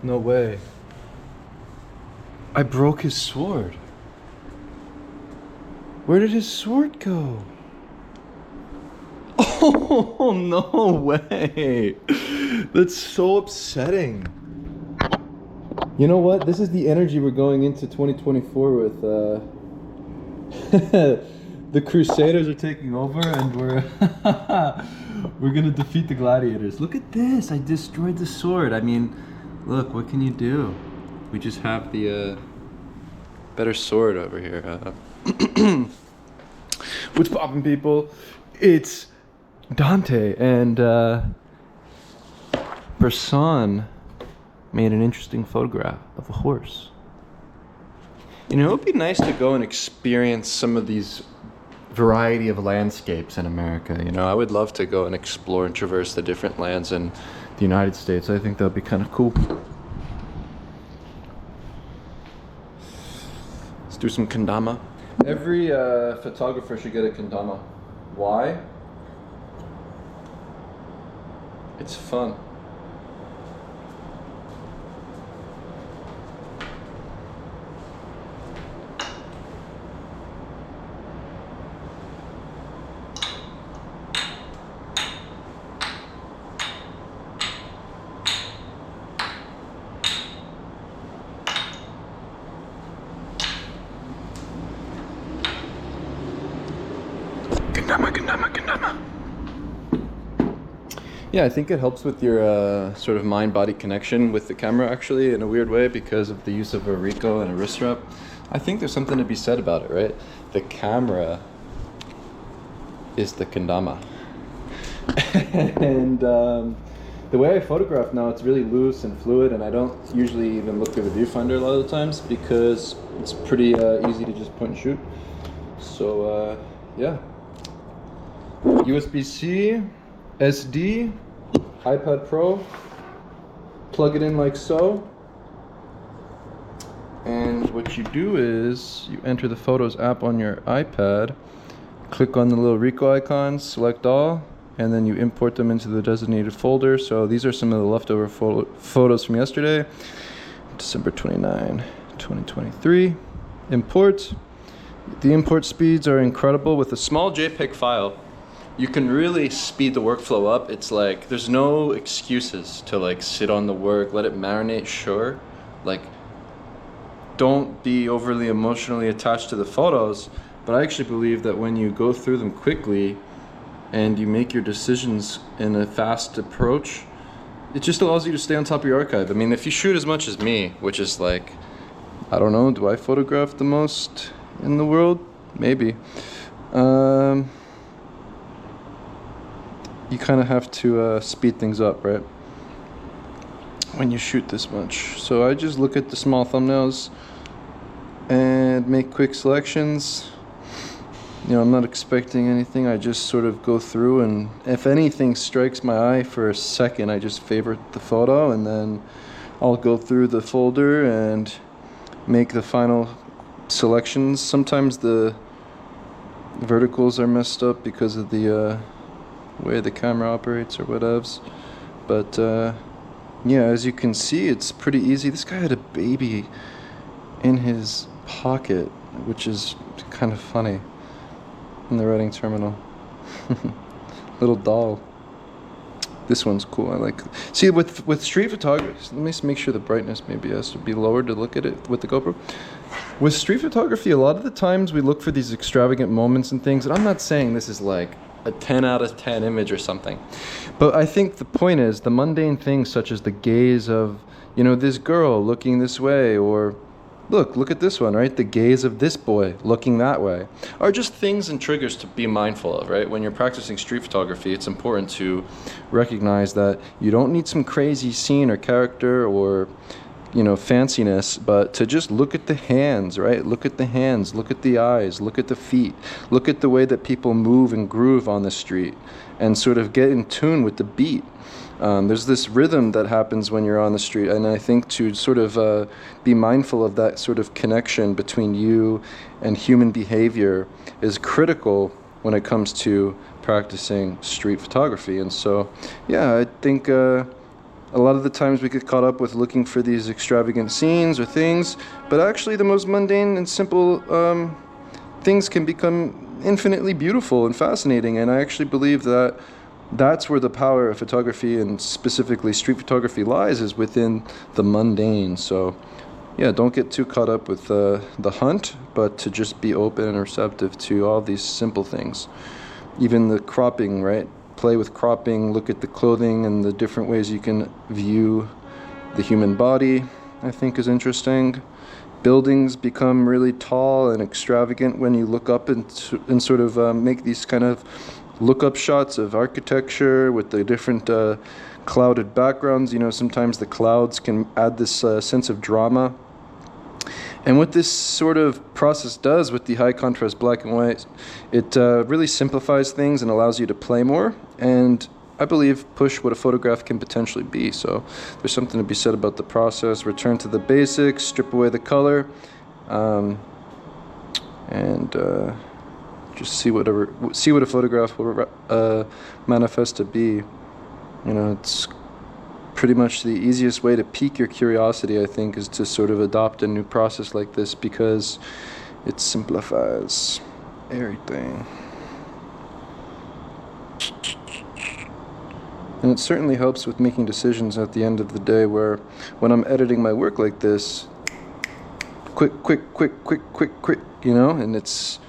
No way. I broke his sword. Where did his sword go? Oh, no way. That's so upsetting. You know what? This is the energy we're going into 2024 with. The Crusaders are taking over, and we're gonna defeat the gladiators. Look at this! I destroyed the sword. I mean, look, what can you do? We just have the better sword over here. What's poppin', people? It's Dante, and Bresson made an interesting photograph of a horse. You know, it would be nice to go and experience some of these variety of landscapes in America. You know, I would love to go and explore and traverse the different lands in the United States. I think that would be kind of cool. Let's do some kendama. Every photographer should get a kendama. Why? It's fun. Kendama. Yeah, I think it helps with your sort of mind-body connection with the camera, actually, in a weird way, because of the use of a Ricoh and a wrist strap. I think there's something to be said about it, right? The camera is the kendama. And the way I photograph now, it's really loose and fluid, and I don't usually even look through the viewfinder a lot of the times because it's pretty easy to just point and shoot. So, yeah. USB-C, SD, iPad Pro, plug it in like so, and what you do is you enter the Photos app on your iPad, click on the little Ricoh icon, select all, and then you import them into the designated folder. So these are some of the leftover photos from yesterday, December 29, 2023. Import. The import speeds are incredible. With a small JPEG file, you can really speed the workflow up. It's like there's no excuses to like sit on the work, let it marinate. Sure, like don't be overly emotionally attached to the photos, but I actually believe that when you go through them quickly and you make your decisions in a fast approach, it just allows you to stay on top of your archive. I mean, if you shoot as much as me, which is like, I don't know, do I photograph the most in the world? Maybe. You kind of have to speed things up, right? When you shoot this much. So I just look at the small thumbnails and make quick selections. You know, I'm not expecting anything. I just sort of go through, and if anything strikes my eye for a second, I just favorite the photo, and then I'll go through the folder and make the final selections. Sometimes the verticals are messed up because of the way the camera operates or whatevs, but yeah, as you can see, it's pretty easy. This guy had a baby in his pocket, which is kind of funny, in the writing terminal. Little doll. This one's cool. I like. See, with street photography, let me just make sure the brightness maybe has to be lowered to look at it with the GoPro. With street photography, a lot of the times we look for these extravagant moments and things, and I'm not saying this is like a 10 out of 10 image or something, but I think the point is the mundane things, such as the gaze of, you know, this girl looking this way, or look at this one, right? The gaze of this boy looking that way, are just things and triggers to be mindful of, right? When you're practicing street photography, it's important to recognize that you don't need some crazy scene or character or, you know, fanciness, but to just look at the hands, right? Look at the hands, look at the eyes, look at the feet, look at the way that people move and groove on the street, and sort of get in tune with the beat. There's this rhythm that happens when you're on the street, and I think to sort of be mindful of that sort of connection between you and human behavior is critical when it comes to practicing street photography. And so, yeah, I think A lot of the times we get caught up with looking for these extravagant scenes or things, but actually the most mundane and simple things can become infinitely beautiful and fascinating. And I actually believe that that's where the power of photography, and specifically street photography, lies, is within the mundane. So yeah, don't get too caught up with the hunt, but to just be open and receptive to all these simple things. Even the cropping, right? Play with cropping, look at the clothing and the different ways you can view the human body, I think is interesting. Buildings become really tall and extravagant when you look up and sort of make these kind of look-up shots of architecture with the different clouded backgrounds. You know, sometimes the clouds can add this sense of drama. And what this sort of process does with the high contrast black and white, it really simplifies things and allows you to play more, and I believe push what a photograph can potentially be. So there's something to be said about the process. Return to the basics, strip away the color, and just see what a photograph will manifest to be. You know, it's pretty much the easiest way to pique your curiosity, I think, is to sort of adopt a new process like this, because it simplifies everything. And it certainly helps with making decisions at the end of the day, where when I'm editing my work like this, quick, you know, and it's,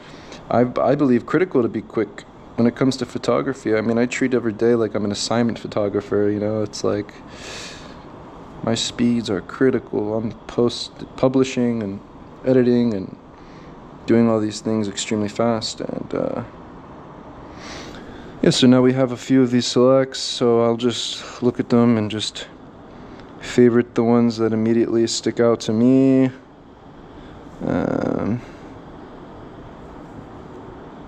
I believe, critical to be quick. When it comes to photography, I mean, I treat every day like I'm an assignment photographer, you know. It's like my speeds are critical. I'm publishing and editing and doing all these things extremely fast. And yeah, so now we have a few of these selects, so I'll just look at them and just favorite the ones that immediately stick out to me.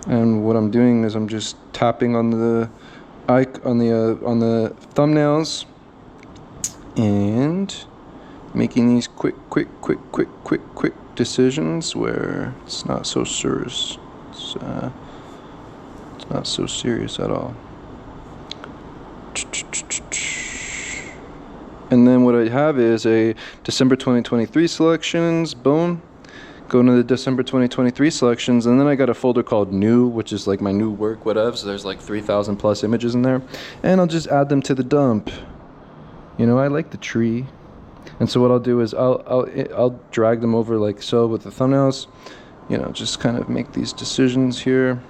And what I'm doing is I'm just tapping on the thumbnails and making these quick decisions where it's not so serious. It's not so serious at all. And then what I have is a December 2023 selections. Boom. Go into the December 2023 selections, and then I got a folder called New, which is like my new work, whatever. So there's like 3,000 plus images in there, and I'll just add them to the dump. You know, I like the tree, and so what I'll do is I'll drag them over like so with the thumbnails. You know, just kind of make these decisions here.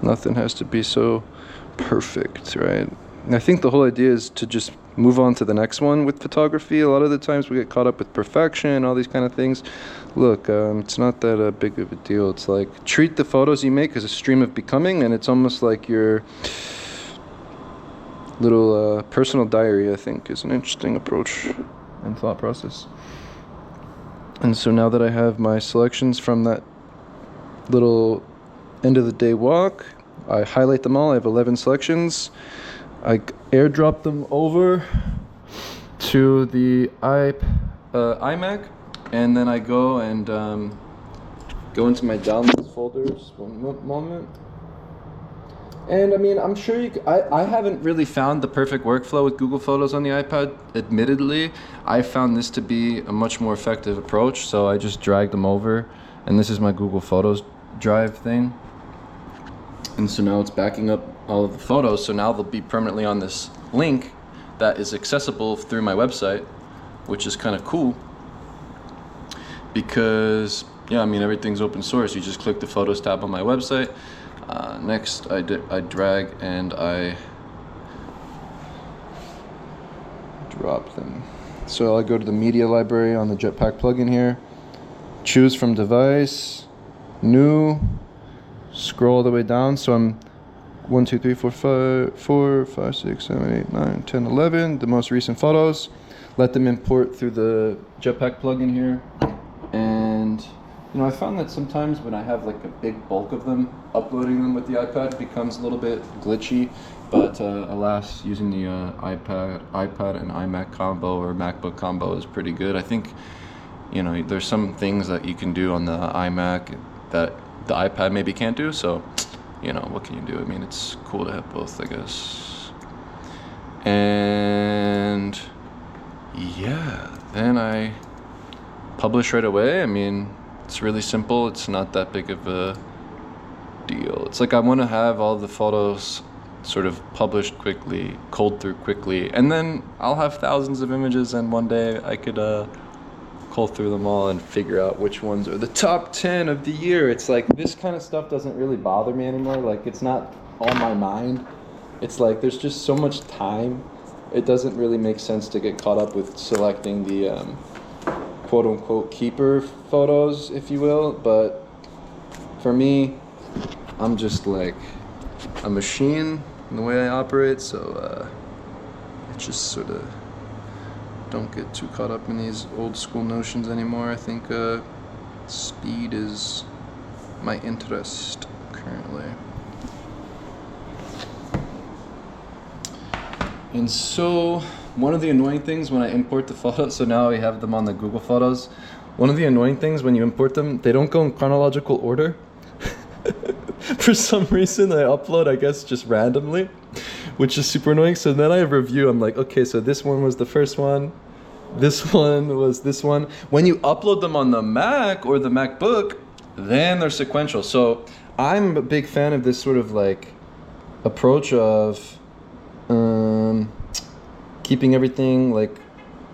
Nothing has to be so perfect, right? And I think the whole idea is to just move on to the next one with photography. A lot of the times we get caught up with perfection, all these kind of things. Look, it's not that big of a deal. It's like, treat the photos you make as a stream of becoming, and it's almost like your little personal diary, I think, is an interesting approach and thought process. And so now that I have my selections from that little end of the day walk, I highlight them all. I have 11 selections. I airdrop them over to the iMac, and then I go and go into my downloads folders. One moment. And I mean, I'm sure I haven't really found the perfect workflow with Google Photos on the iPad. Admittedly, I found this to be a much more effective approach. So I just drag them over, and this is my Google Photos Drive thing. And so now it's backing up all of the photos. So now they'll be permanently on this link that is accessible through my website, which is kind of cool. Because, yeah, I mean, everything's open source. You just click the Photos tab on my website. Next, I drag and I drop them. So I'll go to the media library on the Jetpack plugin here. Choose from device, new. Scroll all the way down, so I'm 1, 2, 3, 4, 5, 6, 7, 8, 9, 10, 11, the most recent photos. Let them import through the Jetpack plugin here. And you know, I found that sometimes when I have like a big bulk of them, uploading them with the iPad becomes a little bit glitchy, but alas, using the iPad and iMac combo or MacBook combo is pretty good. I think you know, there's some things that you can do on the iMac that the iPad maybe can't do. So, you know, what can you do? I mean, it's cool to have both, I guess. And yeah, then I publish right away. I mean, it's really simple. It's not that big of a deal. It's like I want to have all the photos sort of published quickly, culled through quickly, and then I'll have thousands of images, and one day I could cull through them all and figure out which ones are the top 10 of the year. It's like this kind of stuff doesn't really bother me anymore. Like, it's not on my mind. It's like there's just so much time. It doesn't really make sense to get caught up with selecting the quote-unquote keeper photos, if you will. But for me, I'm just like a machine in the way I operate, so it just sort of don't get too caught up in these old school notions anymore. I think speed is my interest currently. And so one of the annoying things when I import the photos, so now we have them on the Google Photos, one of the annoying things when you import them, they don't go in chronological order. For some reason I upload, I guess, just randomly, which is super annoying. So then I review, I'm like, okay, so this one was the first one, this one was this one. When you upload them on the Mac or the MacBook, then they're sequential. So I'm a big fan of this sort of like approach of keeping everything like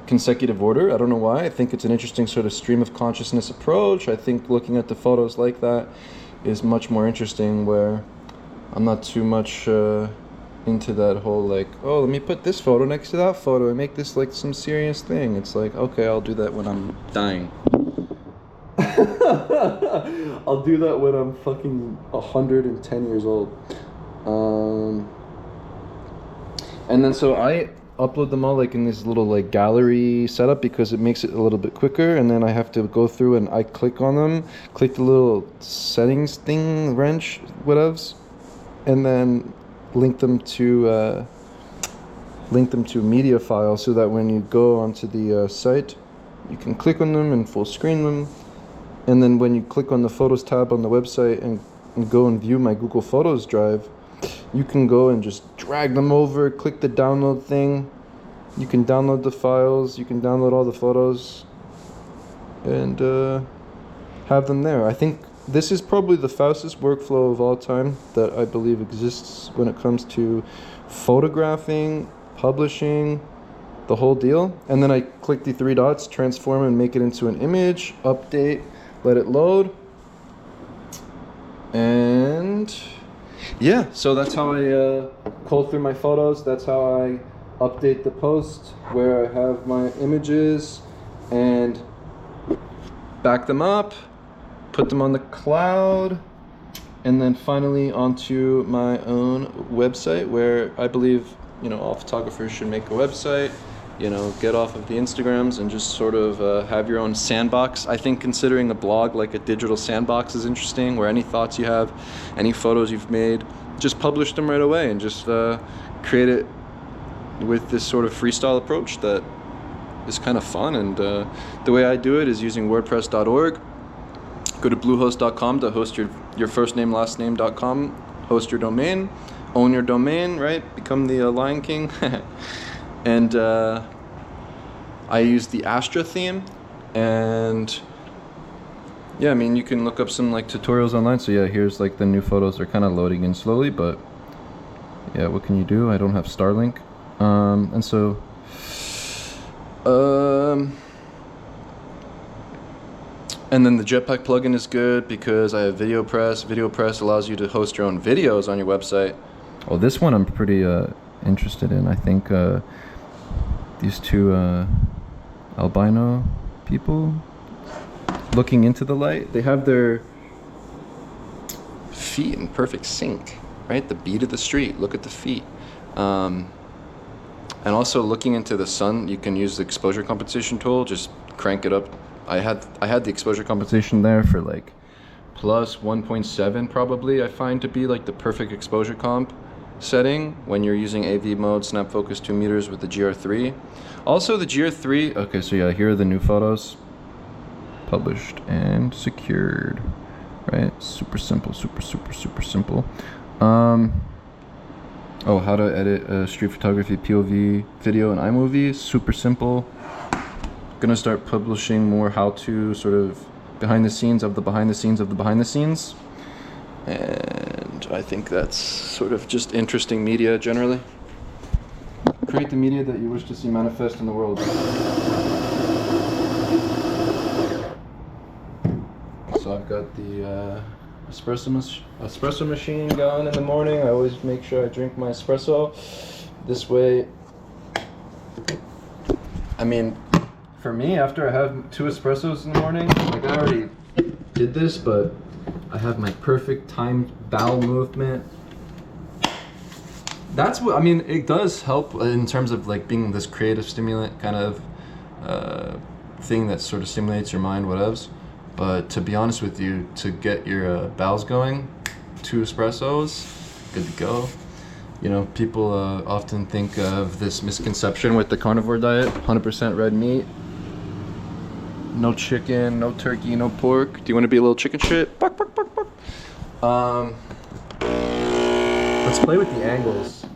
consecutive order. I don't know why. I think it's an interesting sort of stream of consciousness approach. I think looking at the photos like that is much more interesting, where I'm not too much into that whole like, oh, let me put this photo next to that photo and make this like some serious thing. It's like, okay, I'll do that when I'm dying. I'll do that when I'm fucking 110 years old. And then so I upload them all like in this little like gallery setup because it makes it a little bit quicker, and then I have to go through and I click on them, click the little settings thing, wrench, whatevs, and then link them to a media file, so that when you go onto the site, you can click on them and full screen them. And then when you click on the Photos tab on the website and go and view my Google Photos drive, you can go and just drag them over, click the download thing. You can download the files, you can download all the photos, and have them there. I think this is probably the fastest workflow of all time that I believe exists when it comes to photographing, publishing, the whole deal. And then I click the three dots, transform and make it into an image, update, let it load. And yeah, so that's how I cull through my photos. That's how I update the post, where I have my images and back them up, put them on the cloud, and then finally onto my own website, where I believe, you know, all photographers should make a website, you know, get off of the Instagrams and just sort of have your own sandbox. I think considering a blog like a digital sandbox is interesting, where any thoughts you have, any photos you've made, just publish them right away and just create it with this sort of freestyle approach that is kind of fun. And the way I do it is using WordPress.org. Go to bluehost.com to host your first name, last name.com, host your domain, own your domain, right? Become the Lion King. And I use the Astra theme, and yeah, I mean, you can look up some like tutorials online. So yeah, here's like the new photos. They're kind of loading in slowly, but yeah, what can you do? I don't have Starlink. And so and then the Jetpack plugin is good because I have VideoPress. VideoPress allows you to host your own videos on your website. Well, this one I'm pretty interested in. I think these two albino people looking into the light, they have their feet in perfect sync, right? The beat of the street, look at the feet. And also looking into the sun, you can use the exposure compensation tool, just crank it up. I had the exposure compensation there for like plus 1.7 probably, I find to be like the perfect exposure comp setting when you're using AV mode, snap focus 2 meters with the GR3. Also the GR3, okay, so yeah, here are the new photos. published and secured, right? Super simple, super simple. Oh, how to edit street photography POV video in iMovie, super simple. Gonna start publishing more how-to sort of behind the scenes of the behind the scenes of the behind the scenes. And I think that's sort of just interesting media generally. Create the media that you wish to see manifest in the world. So I've got the espresso machine going in the morning. I always make sure I drink my espresso. This way, I mean, for me, after I have 2 espressos in the morning, like I already did this, but I have my perfect timed bowel movement. That's what, I mean, it does help in terms of like being this creative stimulant kind of thing that sort of stimulates your mind, whatevs. But to be honest with you, to get your bowels going, 2 espressos, good to go. You know, people often think of this misconception with the carnivore diet, 100% red meat. No chicken, no turkey, no pork. Do you want to be a little chicken shit? Bark, bark, bark, bark. Let's play with the angles.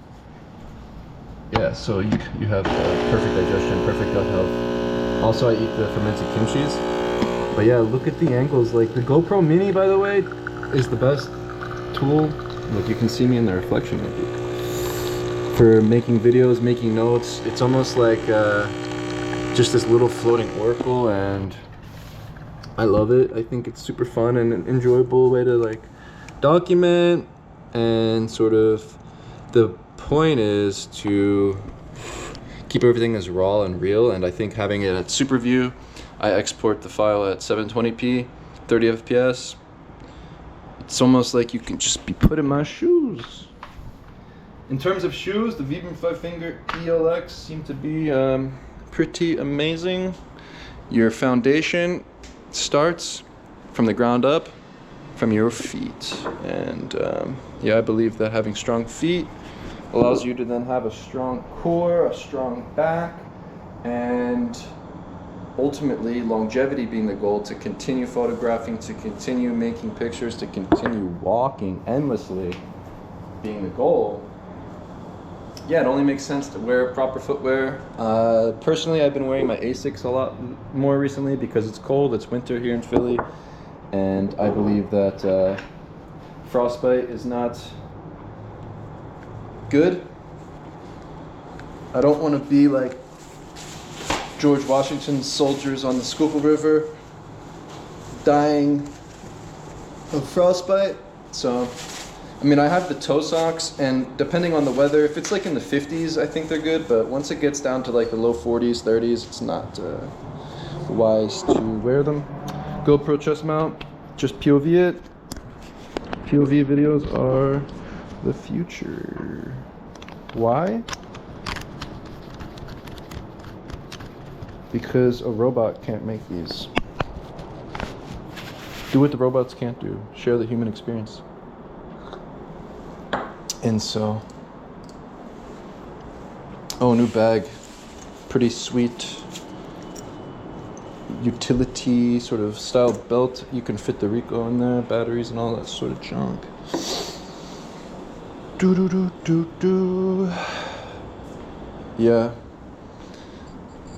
Yeah, so you have perfect digestion, perfect gut health. Also, I eat the fermented kimchis. But yeah, look at the angles. Like the GoPro Mini, by the way, is the best tool. Look, you can see me in the reflection. For making videos, making notes. It's almost like just this little floating oracle, and I love it. I think it's super fun and an enjoyable way to like document, and sort of the point is to keep everything as raw and real. And I think having it at super view, I export the file at 720p, 30 fps. It's almost like you can just be put in my shoes. In terms of shoes, the Vibram 5-finger ELX seem to be pretty amazing. Your foundation starts from the ground up, from your feet. And yeah, I believe that having strong feet allows you to then have a strong core, a strong back, and ultimately longevity being the goal, to continue photographing, to continue making pictures, to continue walking endlessly being the goal. Yeah, it only makes sense to wear proper footwear. Personally, I've been wearing my Asics a lot more recently because it's cold, it's winter here in Philly, and I believe that frostbite is not good. I don't want to be like George Washington's soldiers on the Schuylkill River dying of frostbite. So I mean, I have the toe socks, and depending on the weather, if it's like in the 50s, I think they're good, but once it gets down to like the low 40s, 30s, it's not wise to wear them. GoPro chest mount, just POV it. POV videos are the future. Why? Because a robot can't make these. Do what the robots can't do. Share the human experience. And so, oh, new bag, pretty sweet utility sort of style belt. You can fit the Ricoh in there, batteries and all that sort of junk. Yeah,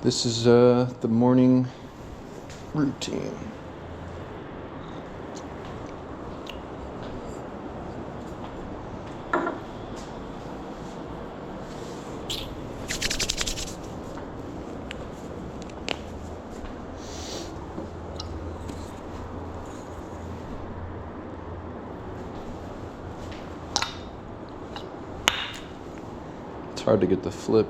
this is the morning routine. It's hard to get the flip.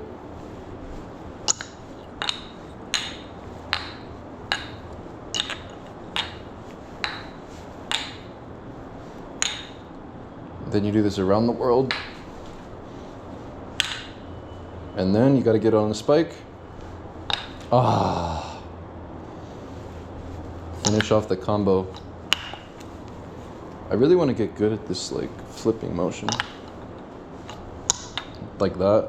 Then you do this around the world. And then you got to get it on the spike. Ah. Finish off the combo. I really want to get good at this like flipping motion. Like that.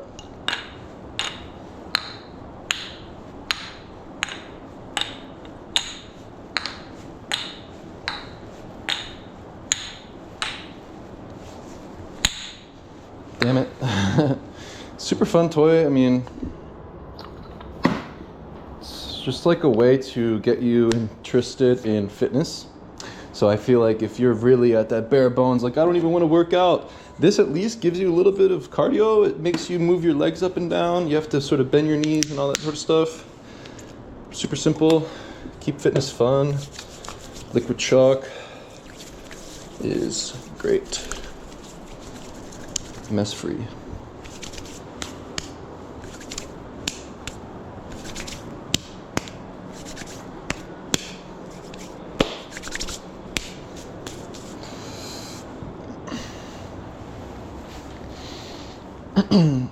Super fun toy. I mean, it's just like a way to get you interested in fitness. So I feel like if you're really at that bare bones, like I don't even want to work out, this at least gives you a little bit of cardio. It makes you move your legs up and down. You have to sort of bend your knees and all that sort of stuff. Super simple. Keep fitness fun. Liquid Chalk is great. Mess free.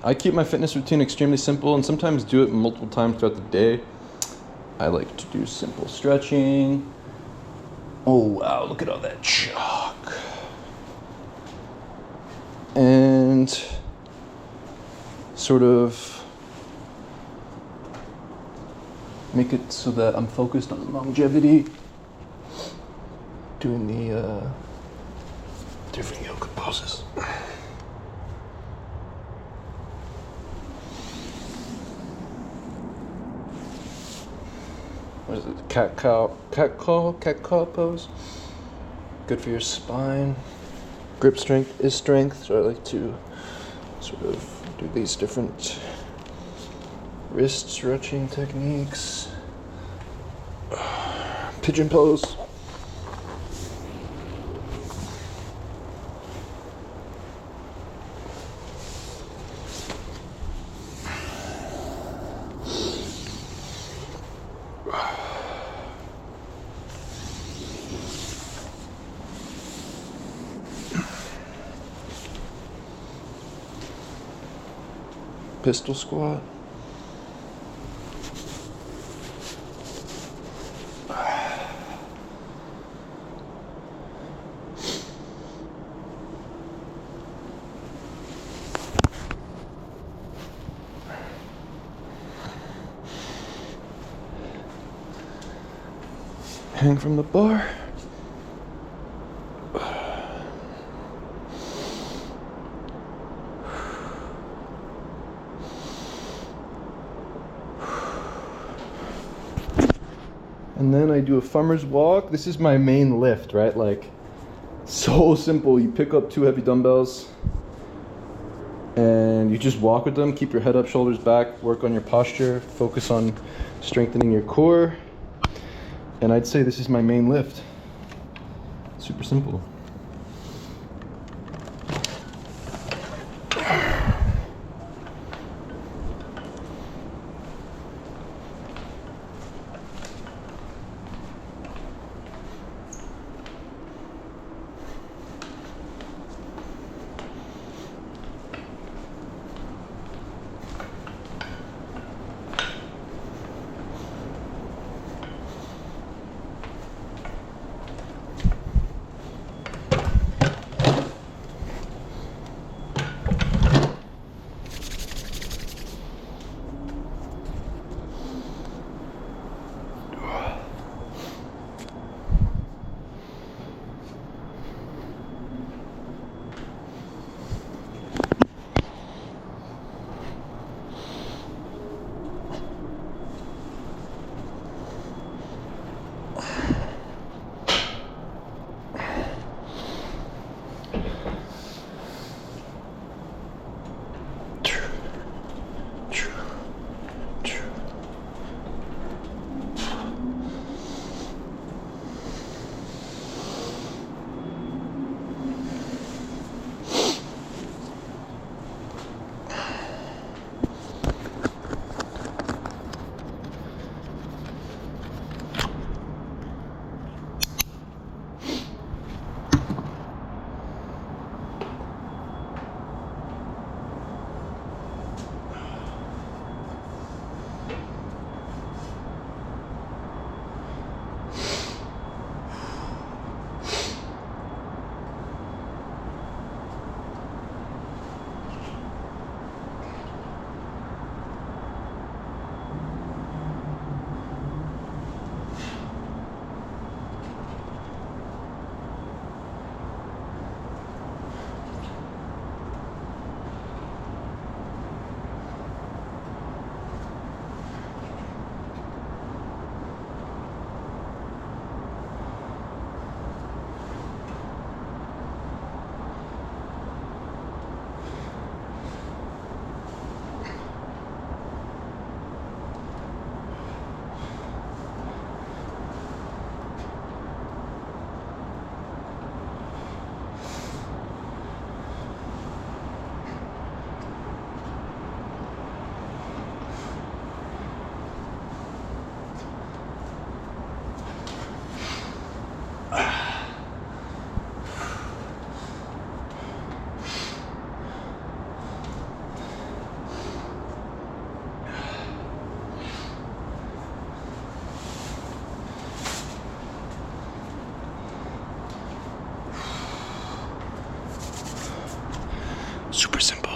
I keep my fitness routine extremely simple and sometimes do it multiple times throughout the day. I like to do simple stretching. Oh wow, look at all that chalk. And sort of make it so that I'm focused on longevity. Doing the different yoga poses. What is it? Cat cow pose. Good for your spine. Grip strength is strength, so I like to sort of do these different wrist stretching techniques. Pigeon pose. Pistol squat. Hang from the bar. And then I do a farmer's walk. This is my main lift, right? Like, so simple. You pick up 2 heavy dumbbells and you just walk with them. Keep your head up, shoulders back, work on your posture, focus on strengthening your core. And I'd say this is my main lift. Super simple. Super simple.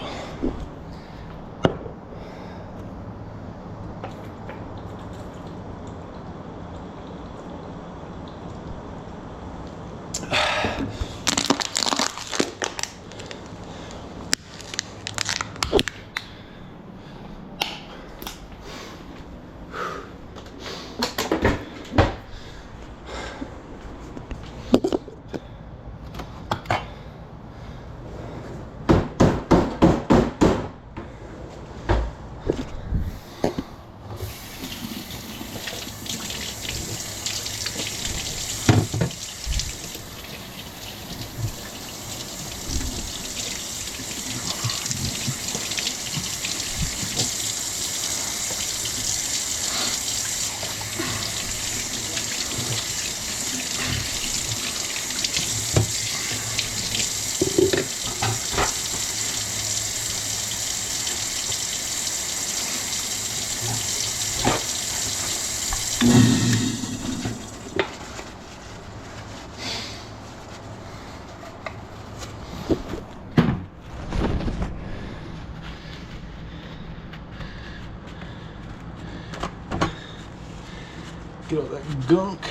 Get all that gunk,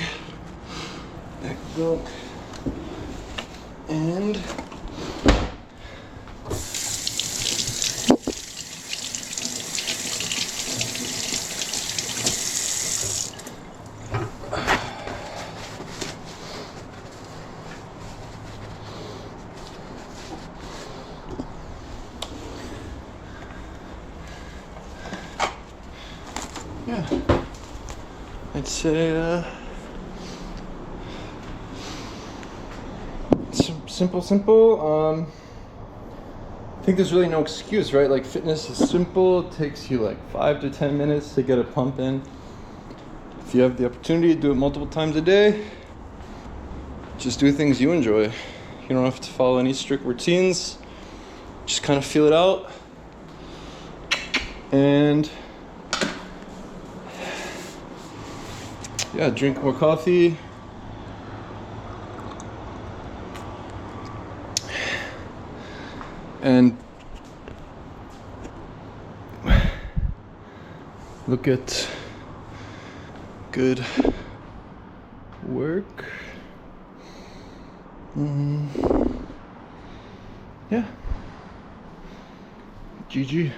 and yeah, I'd say simple. I think there's really no excuse, right? Like, fitness is simple. It takes you like 5 to 10 minutes to get a pump in. If you have the opportunity to do it multiple times a day, just do things you enjoy. You don't have to follow any strict routines. Just kind of feel it out. And yeah, drink more coffee. And look at good work. Yeah. GG.